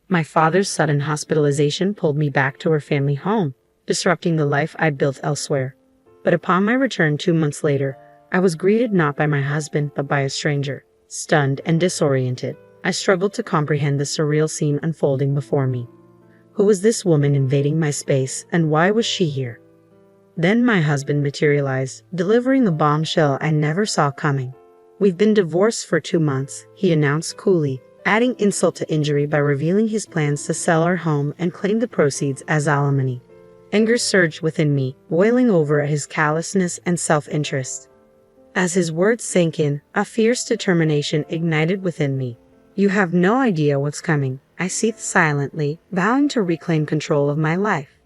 My father's sudden hospitalization pulled me back to our family home, disrupting the life I'd built elsewhere. But upon my return 2 months later, I was greeted not by my husband but by a stranger. Stunned and disoriented, I struggled to comprehend the surreal scene unfolding before me. Who was this woman invading my space, and why was she here? Then my husband materialized, delivering the bombshell I never saw coming. "We've been divorced for 2 months," he announced coolly, adding insult to injury by revealing his plans to sell our home and claim the proceeds as alimony. Anger surged within me, boiling over at his callousness and self-interest. As his words sank in, a fierce determination ignited within me. "You have no idea what's coming," I seethed silently, vowing to reclaim control of my life.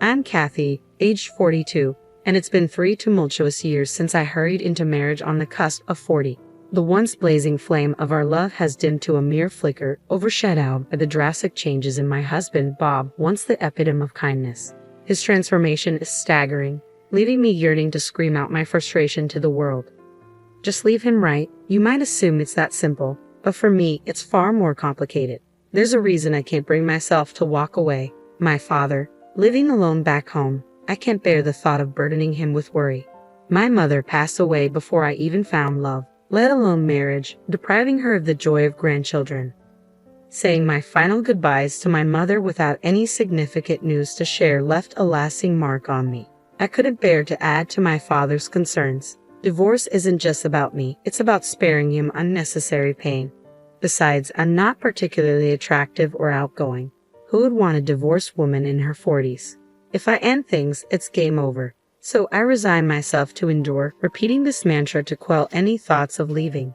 I'm Kathy, aged 42, and it's been 3 tumultuous years since I hurried into marriage on the cusp of 40. The once blazing flame of our love has dimmed to a mere flicker, overshadowed by the drastic changes in my husband, Bob, once the epitome of kindness. His transformation is staggering, leaving me yearning to scream out my frustration to the world. Just leave him, right? You might assume it's that simple, but for me, it's far more complicated. There's a reason I can't bring myself to walk away. My father, living alone back home, I can't bear the thought of burdening him with worry. My mother passed away before I even found love, let alone marriage, depriving her of the joy of grandchildren. Saying my final goodbyes to my mother without any significant news to share left a lasting mark on me. I couldn't bear to add to my father's concerns. Divorce isn't just about me, it's about sparing him unnecessary pain. Besides, I'm not particularly attractive or outgoing. Who would want a divorced woman in her 40s? If I end things, it's game over. So I resign myself to endure, repeating this mantra to quell any thoughts of leaving.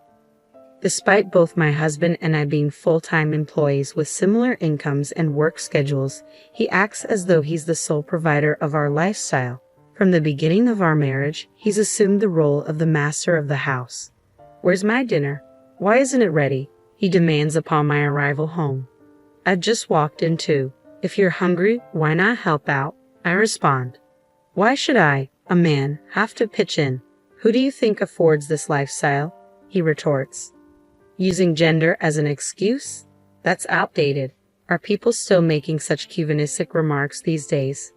Despite both my husband and I being full-time employees with similar incomes and work schedules, he acts as though he's the sole provider of our lifestyle. From the beginning of our marriage, he's assumed the role of the master of the house. "Where's my dinner? Why isn't it ready?" he demands upon my arrival home. "I've just walked in too. If you're hungry, why not help out?" I respond. "Why should I, a man, have to pitch in? Who do you think affords this lifestyle?" he retorts. Using gender as an excuse? That's outdated. Are people still making such chauvinistic remarks these days?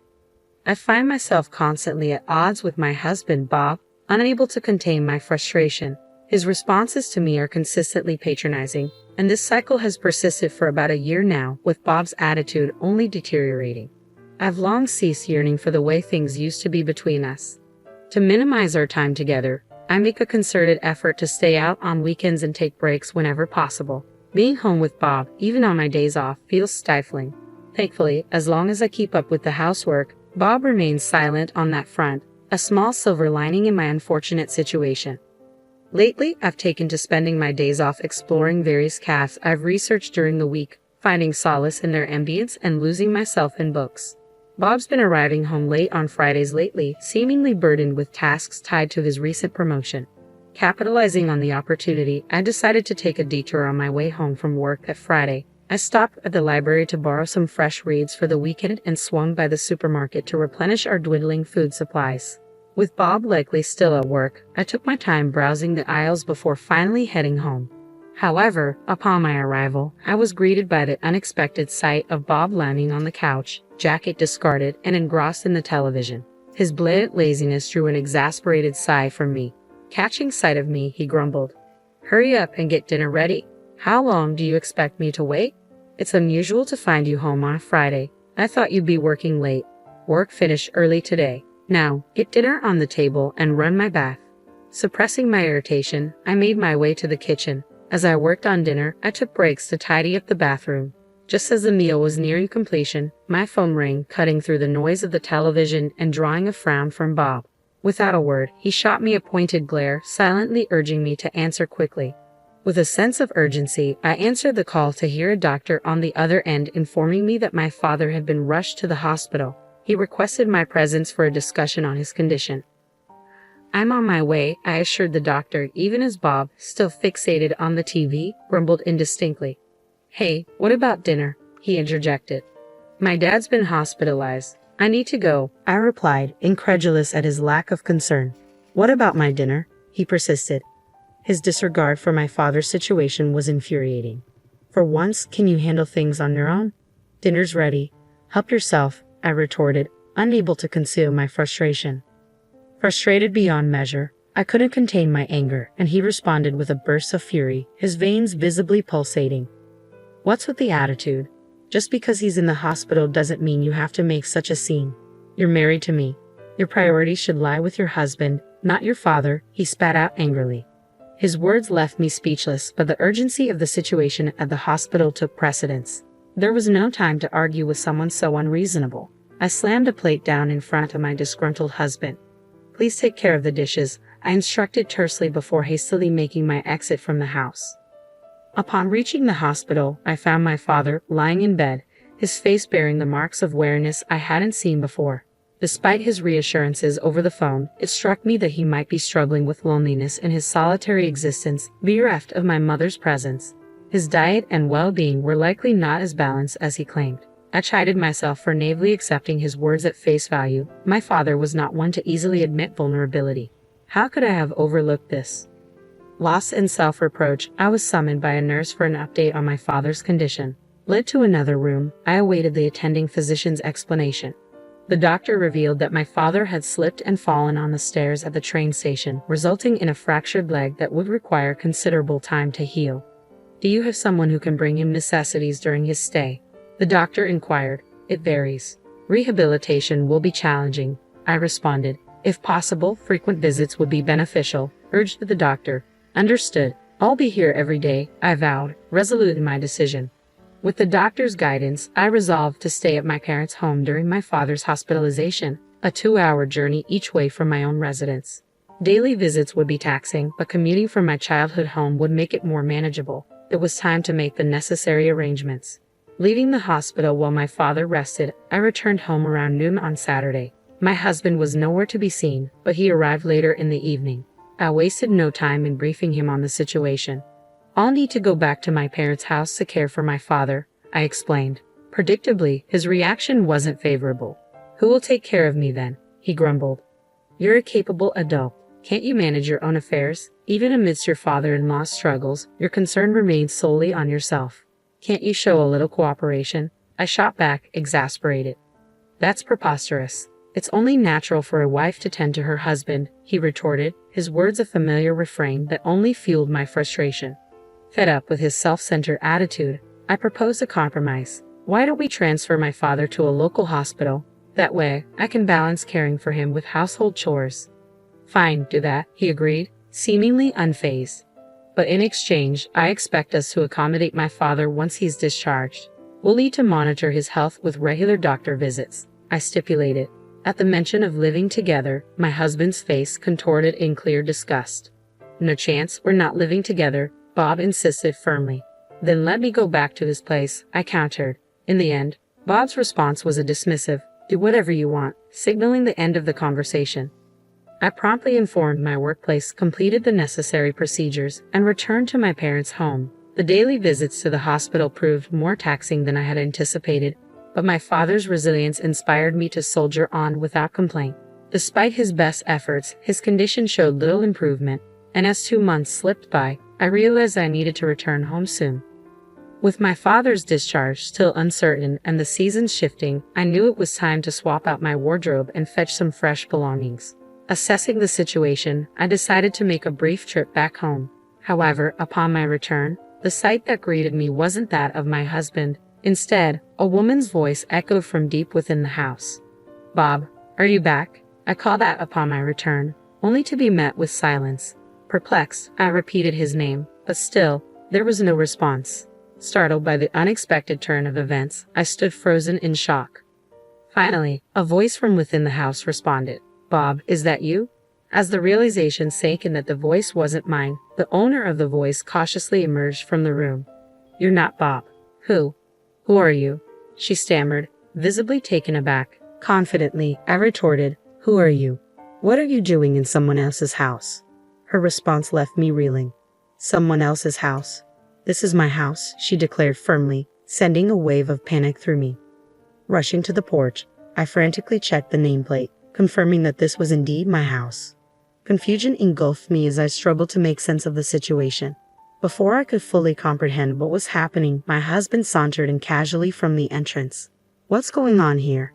I find myself constantly at odds with my husband, Bob, unable to contain my frustration. His responses to me are consistently patronizing, and this cycle has persisted for about a year now, with Bob's attitude only deteriorating. I've long ceased yearning for the way things used to be between us. To minimize our time together, I make a concerted effort to stay out on weekends and take breaks whenever possible. Being home with Bob, even on my days off, feels stifling. Thankfully, as long as I keep up with the housework, Bob remains silent on that front, a small silver lining in my unfortunate situation. Lately, I've taken to spending my days off exploring various cafes I've researched during the week, finding solace in their ambience and losing myself in books. Bob's been arriving home late on Fridays lately, seemingly burdened with tasks tied to his recent promotion. Capitalizing on the opportunity, I decided to take a detour on my way home from work that Friday. I stopped at the library to borrow some fresh reads for the weekend and swung by the supermarket to replenish our dwindling food supplies. With Bob likely still at work, I took my time browsing the aisles before finally heading home. However, upon my arrival, I was greeted by the unexpected sight of Bob landing on the couch, jacket discarded and engrossed in the television. His blatant laziness drew an exasperated sigh from me. Catching sight of me, he grumbled, "Hurry up and get dinner ready. How long do you expect me to wait? It's unusual to find you home on a Friday. I thought you'd be working late. Work finished early today. Now, get dinner on the table and run my bath." Suppressing my irritation, I made my way to the kitchen. As I worked on dinner, I took breaks to tidy up the bathroom. Just as the meal was nearing completion, my phone rang, cutting through the noise of the television and drawing a frown from Bob. Without a word, he shot me a pointed glare, silently urging me to answer quickly. With a sense of urgency, I answered the call to hear a doctor on the other end informing me that my father had been rushed to the hospital. He requested my presence for a discussion on his condition. "I'm on my way," I assured the doctor, even as Bob, still fixated on the TV, grumbled indistinctly. "Hey, what about dinner?" he interjected. "My dad's been hospitalized. I need to go," I replied, incredulous at his lack of concern. "What about my dinner?" he persisted. His disregard for my father's situation was infuriating. For once, can you handle things on your own? Dinner's ready. Help yourself, I retorted, unable to conceal my frustration. Frustrated beyond measure, I couldn't contain my anger, and he responded with a burst of fury, his veins visibly pulsating. What's with the attitude? Just because he's in the hospital doesn't mean you have to make such a scene. You're married to me. Your priorities should lie with your husband, not your father, he spat out angrily. His words left me speechless, but the urgency of the situation at the hospital took precedence. There was no time to argue with someone so unreasonable. I slammed a plate down in front of my disgruntled husband. Please take care of the dishes, I instructed tersely before hastily making my exit from the house. Upon reaching the hospital, I found my father lying in bed, his face bearing the marks of weariness I hadn't seen before. Despite his reassurances over the phone, it struck me that he might be struggling with loneliness in his solitary existence, bereft of my mother's presence. His diet and well-being were likely not as balanced as he claimed. I chided myself for naively accepting his words at face value. My father was not one to easily admit vulnerability. How could I have overlooked this? Lost in self-reproach, I was summoned by a nurse for an update on my father's condition. Led to another room, I awaited the attending physician's explanation. The doctor revealed that my father had slipped and fallen on the stairs at the train station, resulting in a fractured leg that would require considerable time to heal. Do you have someone who can bring him necessities during his stay? The doctor inquired. It varies. Rehabilitation will be challenging, I responded. If possible, frequent visits would be beneficial, urged the doctor. Understood. I'll be here every day, I vowed, resolute in my decision. With the doctor's guidance, I resolved to stay at my parents' home during my father's hospitalization, a 2-hour journey each way from my own residence. Daily visits would be taxing, but commuting from my childhood home would make it more manageable. It was time to make the necessary arrangements. Leaving the hospital while my father rested, I returned home around noon on Saturday. My husband was nowhere to be seen, but he arrived later in the evening. I wasted no time in briefing him on the situation. I'll need to go back to my parents' house to care for my father, I explained. Predictably, his reaction wasn't favorable. Who will take care of me then? He grumbled. You're a capable adult. Can't you manage your own affairs? Even amidst your father-in-law's struggles, your concern remains solely on yourself. Can't you show a little cooperation? I shot back, exasperated. That's preposterous. It's only natural for a wife to tend to her husband, he retorted, his words a familiar refrain that only fueled my frustration. Fed up with his self-centered attitude, I proposed a compromise. Why don't we transfer my father to a local hospital? That way, I can balance caring for him with household chores. Fine, do that, he agreed, seemingly unfazed. But in exchange, I expect us to accommodate my father once he's discharged. We'll need to monitor his health with regular doctor visits, I stipulated. At the mention of living together, my husband's face contorted in clear disgust. No chance, we're not living together, Bob insisted firmly. Then let me go back to his place, I countered. In the end, Bob's response was a dismissive, do whatever you want, signaling the end of the conversation. I promptly informed my workplace, completed the necessary procedures, and returned to my parents' home. The daily visits to the hospital proved more taxing than I had anticipated, but my father's resilience inspired me to soldier on without complaint. Despite his best efforts, his condition showed little improvement, and as 2 months slipped by, I realized I needed to return home soon. With my father's discharge still uncertain and the seasons shifting, I knew it was time to swap out my wardrobe and fetch some fresh belongings. Assessing the situation, I decided to make a brief trip back home. However, upon my return, the sight that greeted me wasn't that of my husband. Instead, a woman's voice echoed from deep within the house. Bob, are you back? I called out upon my return, only to be met with silence. Perplexed, I repeated his name, but still, there was no response. Startled by the unexpected turn of events, I stood frozen in shock. Finally, a voice from within the house responded. Bob, is that you? As the realization sank in that the voice wasn't mine, the owner of the voice cautiously emerged from the room. You're not Bob. Who are you? She stammered, visibly taken aback. Confidently, I retorted, who are you? What are you doing in someone else's house? Her response left me reeling. Someone else's house? This is my house, she declared firmly, sending a wave of panic through me. Rushing to the porch, I frantically checked the nameplate, confirming that this was indeed my house. Confusion engulfed me as I struggled to make sense of the situation. Before I could fully comprehend what was happening, my husband sauntered in casually from the entrance. "What's going on here?"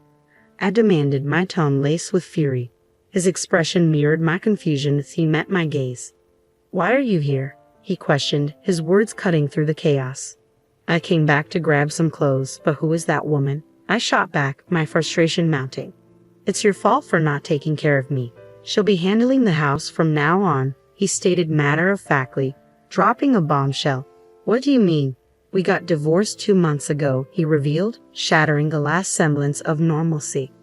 I demanded, my tone laced with fury. His expression mirrored my confusion as he met my gaze. "Why are you here?" he questioned, his words cutting through the chaos. "I came back to grab some clothes, but who is that woman?" I shot back, my frustration mounting. "It's your fault for not taking care of me. She'll be handling the house from now on," he stated matter-of-factly, dropping a bombshell. "What do you mean? We got divorced 2 months ago," he revealed, shattering the last semblance of normalcy.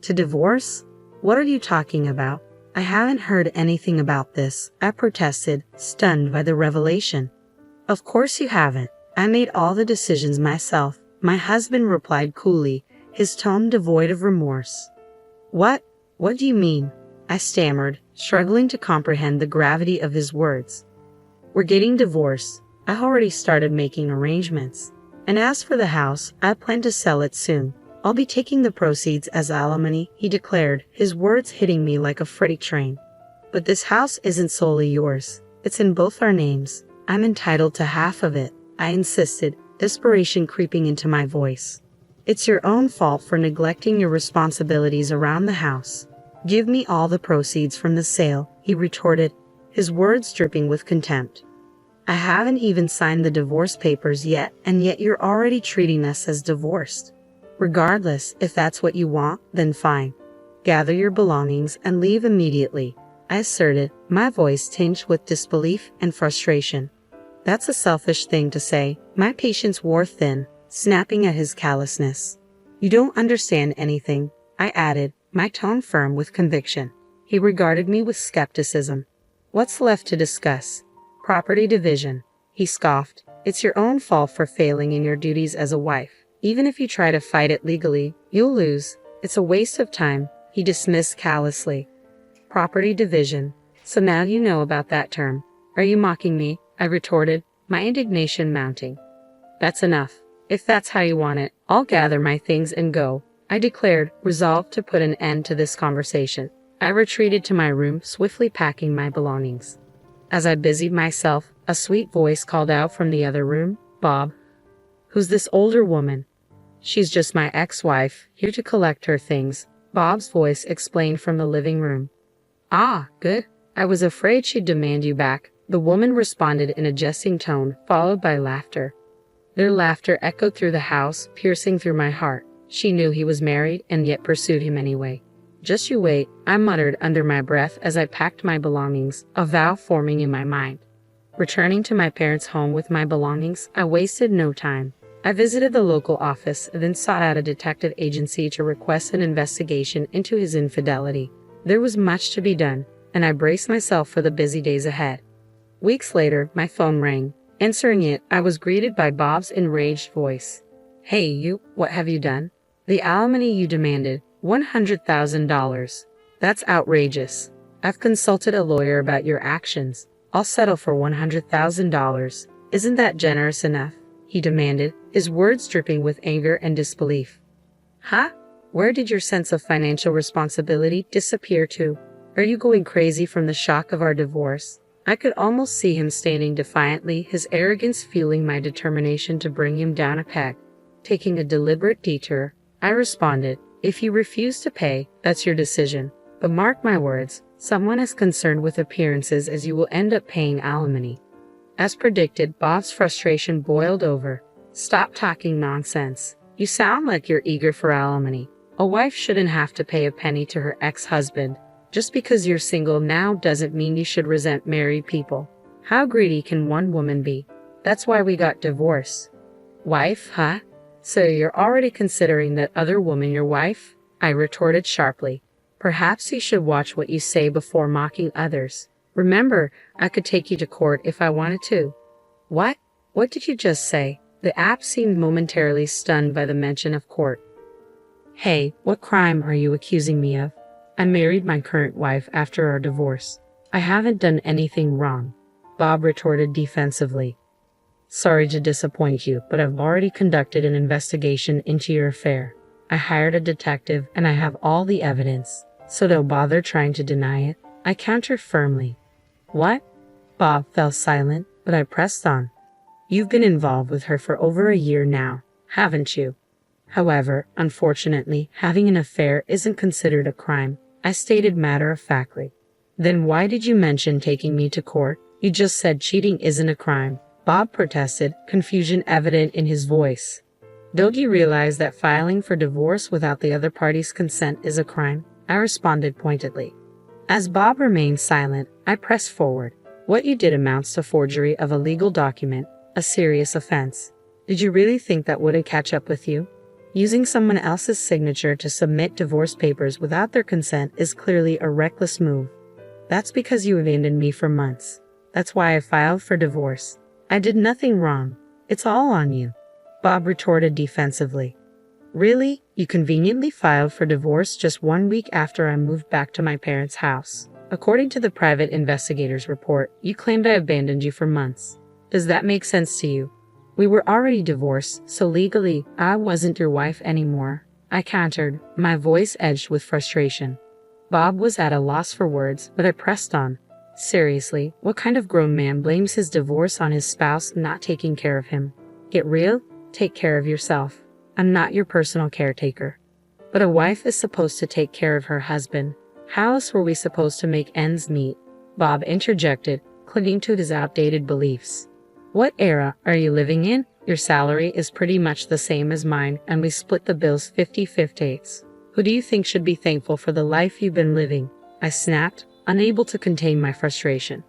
"To divorce? What are you talking about? I haven't heard anything about this," I protested, stunned by the revelation. "Of course you haven't. I made all the decisions myself," my husband replied coolly, his tone devoid of remorse. What do you mean?" I stammered, struggling to comprehend the gravity of his words. "We're getting divorced. I already started making arrangements. And as for the house, I plan to sell it soon. I'll be taking the proceeds as alimony," he declared, his words hitting me like a freight train. "But this house isn't solely yours. It's in both our names. I'm entitled to half of it," I insisted, desperation creeping into my voice. "It's your own fault for neglecting your responsibilities around the house. Give me all the proceeds from the sale," he retorted, his words dripping with contempt. "I haven't even signed the divorce papers yet, and yet you're already treating us as divorced. Regardless, if that's what you want, then fine. Gather your belongings and leave immediately," I asserted, my voice tinged with disbelief and frustration. "That's a selfish thing to say," my patience wore thin, snapping at his callousness. "You don't understand anything," I added, my tone firm with conviction. He regarded me with skepticism. "What's left to discuss? Property division," he scoffed. "It's your own fault for failing in your duties as a wife. Even if you try to fight it legally, you'll lose. It's a waste of time," he dismissed callously. "Property division. So now you know about that term. Are you mocking me?" I retorted, my indignation mounting. "That's enough. If that's how you want it, I'll gather my things and go," I declared, resolved to put an end to this conversation. I retreated to my room, swiftly packing my belongings. As I busied myself, a sweet voice called out from the other room, "Bob." "Who's this older woman?" "She's just my ex-wife, here to collect her things," Bob's voice explained from the living room. "Ah, good. I was afraid she'd demand you back," the woman responded in a jesting tone, followed by laughter. Their laughter echoed through the house, piercing through my heart. She knew he was married and yet pursued him anyway. "Just you wait," I muttered under my breath as I packed my belongings, a vow forming in my mind. Returning to my parents' home with my belongings, I wasted no time. I visited the local office and then sought out a detective agency to request an investigation into his infidelity. There was much to be done, and I braced myself for the busy days ahead. Weeks later, my phone rang. Answering it, I was greeted by Bob's enraged voice. "Hey, you, what have you done? The alimony you demanded, $100,000. That's outrageous. I've consulted a lawyer about your actions. I'll settle for $100,000. Isn't that generous enough?" he demanded, his words dripping with anger and disbelief. "Huh? Where did your sense of financial responsibility disappear to? Are you going crazy from the shock of our divorce?" I could almost see him standing defiantly, his arrogance fueling my determination to bring him down a peg. Taking a deliberate detour, I responded, "If you refuse to pay, that's your decision. But mark my words, someone as concerned with appearances as you will end up paying alimony." As predicted, Bob's frustration boiled over. "Stop talking nonsense. You sound like you're eager for alimony. A wife shouldn't have to pay a penny to her ex-husband. Just because you're single now doesn't mean you should resent married people. How greedy can one woman be? That's why we got divorced." "Wife, huh? So you're already considering that other woman your wife?" I retorted sharply. "Perhaps you should watch what you say before mocking others. Remember, I could take you to court if I wanted to." "What? What did you just say?" The app seemed momentarily stunned by the mention of court. "Hey, what crime are you accusing me of? I married my current wife after our divorce. I haven't done anything wrong," Bob retorted defensively. "Sorry to disappoint you, but I've already conducted an investigation into your affair. I hired a detective and I have all the evidence, so don't bother trying to deny it," I countered firmly. "What?" Bob fell silent, but I pressed on. You've been involved with her for over a year now, haven't you? However, unfortunately, having an affair isn't considered a crime, I stated matter-of-factly. Then why did you mention taking me to court? You just said cheating isn't a crime, Bob protested, confusion evident in his voice. Don't you realize that filing for divorce without the other party's consent is a crime? I responded pointedly. As Bob remained silent, I pressed forward. What you did amounts to forgery of a legal document, a serious offense. Did you really think that wouldn't catch up with you? Using someone else's signature to submit divorce papers without their consent is clearly a reckless move. That's because you abandoned me for months. That's why I filed for divorce. I did nothing wrong. It's all on you, Bob retorted defensively. Really? You conveniently filed for divorce just 1 week after I moved back to my parents' house. According to the private investigator's report, you claimed I abandoned you for months. Does that make sense to you? We were already divorced, so legally, I wasn't your wife anymore. I countered, my voice edged with frustration. Bob was at a loss for words, but I pressed on. Seriously, what kind of grown man blames his divorce on his spouse not taking care of him? Get real? Take care of yourself. I'm not your personal caretaker. But a wife is supposed to take care of her husband. How else were we supposed to make ends meet? Bob interjected, clinging to his outdated beliefs. What era are you living in? Your salary is pretty much the same as mine, and we split the bills 50-50. Who do you think should be thankful for the life you've been living? I snapped, unable to contain my frustration.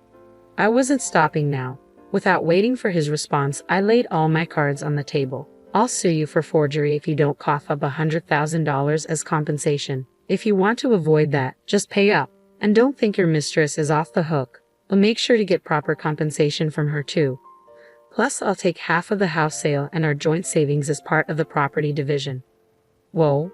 I wasn't stopping now. Without waiting for his response, I laid all my cards on the table. I'll sue you for forgery if you don't cough up $100,000 as compensation. If you want to avoid that, just pay up. And don't think your mistress is off the hook. But make sure to get proper compensation from her too. Plus, I'll take half of the house sale and our joint savings as part of the property division. Whoa,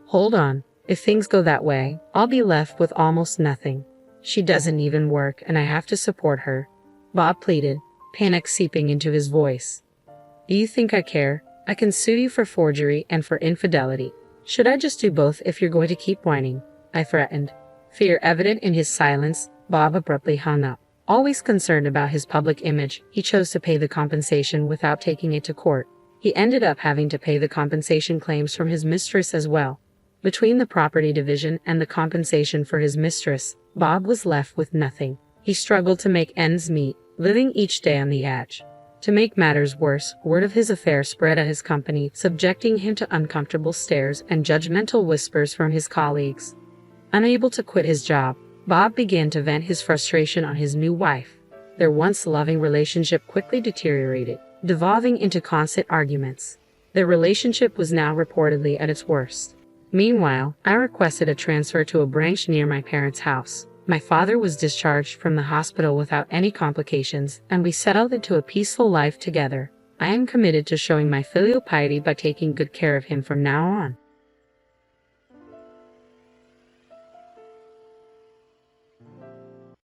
hold on. If things go that way, I'll be left with almost nothing. She doesn't even work and I have to support her. Bob pleaded, panic seeping into his voice. Do you think I care? I can sue you for forgery and for infidelity. Should I just do both if you're going to keep whining? I threatened. Fear evident in his silence, Bob abruptly hung up. Always concerned about his public image, he chose to pay the compensation without taking it to court. He ended up having to pay the compensation claims from his mistress as well. Between the property division and the compensation for his mistress, Bob was left with nothing. He struggled to make ends meet, living each day on the edge. To make matters worse, word of his affair spread at his company, subjecting him to uncomfortable stares and judgmental whispers from his colleagues. Unable to quit his job, Bob began to vent his frustration on his new wife. Their once loving relationship quickly deteriorated, devolving into constant arguments. Their relationship was now reportedly at its worst. Meanwhile, I requested a transfer to a branch near my parents' house. My father was discharged from the hospital without any complications, and we settled into a peaceful life together. I am committed to showing my filial piety by taking good care of him from now on.